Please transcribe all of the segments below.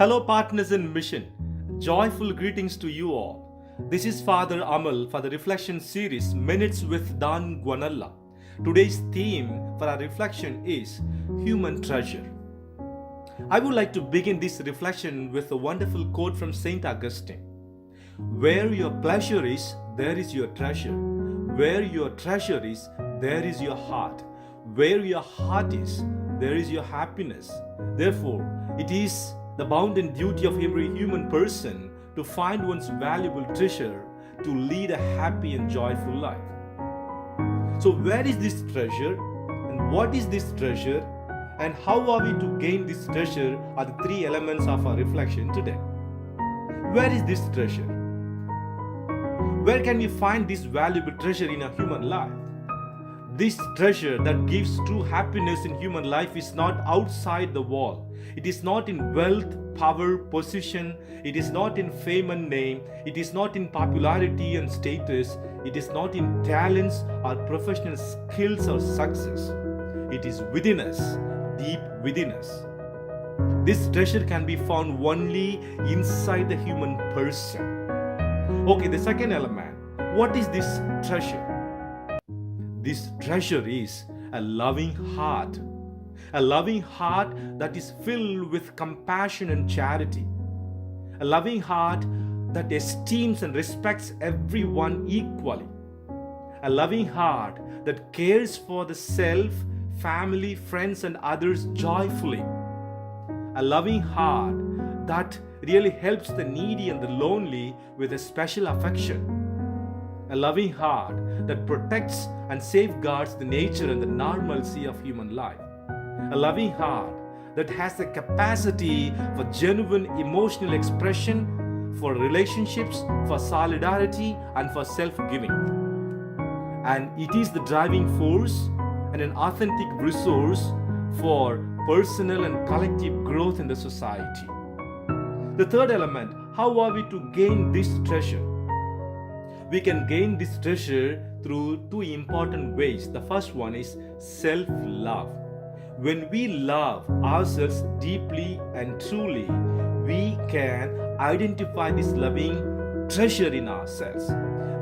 Hello, partners in mission. Joyful greetings to you all. This is Father Amal for the reflection series Minutes with Don Guanella. Today's theme for our reflection is human treasure. I would like to begin this reflection with a wonderful quote from Saint Augustine. Where your pleasure is, there is your treasure. Where your treasure is, there is your heart. Where your heart is, there is your happiness. Therefore, it is the bounden duty of every human person to find one's valuable treasure to lead a happy and joyful life. So where is this treasure and what is this treasure and how are we to gain this treasure are the three elements of our reflection today. Where is this treasure? Where can we find this valuable treasure in a human life? This treasure that gives true happiness in human life is not outside the wall. It is not in wealth, power, position. It is not in fame and name. It is not in popularity and status. It is not in talents or professional skills or success. It is within us, deep within us. This treasure can be found only inside the human person. Okay, the second element. What is this treasure? This treasure is a loving heart. A loving heart that is filled with compassion and charity. A loving heart that esteems and respects everyone equally. A loving heart that cares for the self, family, friends, and others joyfully. A loving heart that really helps the needy and the lonely with a special affection. A loving heart that protects and safeguards the nature and the normalcy of human life. A loving heart that has the capacity for genuine emotional expression, for relationships, for solidarity, and for self-giving. And it is the driving force and an authentic resource for personal and collective growth in the society. The third element, how are we to gain this treasure? We can gain this treasure through two important ways. The first one is self-love. When we love ourselves deeply and truly, we can identify this loving treasure in ourselves.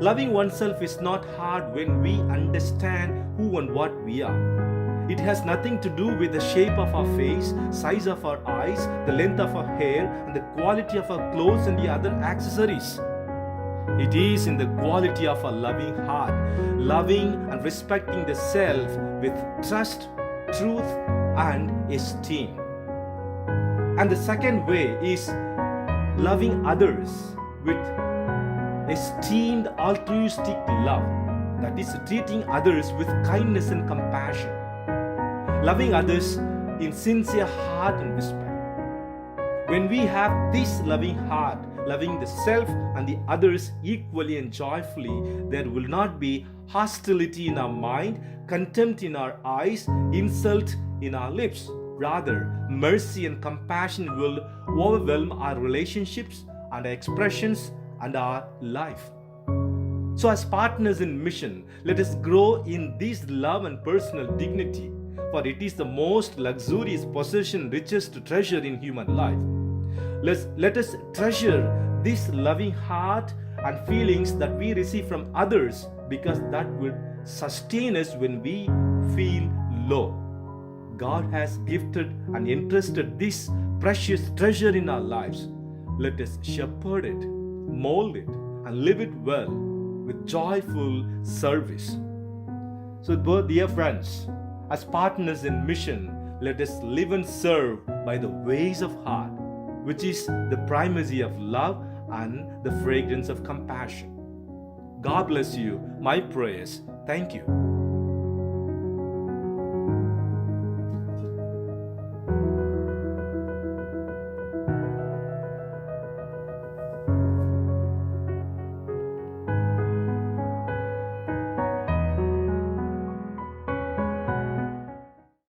Loving oneself is not hard when we understand who and what we are. It has nothing to do with the shape of our face, size of our eyes, the length of our hair, and the quality of our clothes and the other accessories. It is in the quality of a loving heart, loving and respecting the self with trust, truth, and esteem. And the second way is loving others with esteemed altruistic love, that is, treating others with kindness and compassion, loving others in sincere heart and respect. When we have this loving heart, loving the self and the others equally and joyfully, there will not be hostility in our mind, contempt in our eyes, insult in our lips. Rather, mercy and compassion will overwhelm our relationships and our expressions and our life. So as partners in mission, let us grow in this love and personal dignity, for it is the most luxurious possession, richest treasure in human life. Let us treasure this loving heart and feelings that we receive from others, because that will sustain us when we feel low. God has gifted and entrusted this precious treasure in our lives. Let us shepherd it, mold it, and live it well with joyful service. So, dear friends, as partners in mission, let us live and serve by the ways of heart, which is the primacy of love and the fragrance of compassion. God bless you. My prayers. Thank you.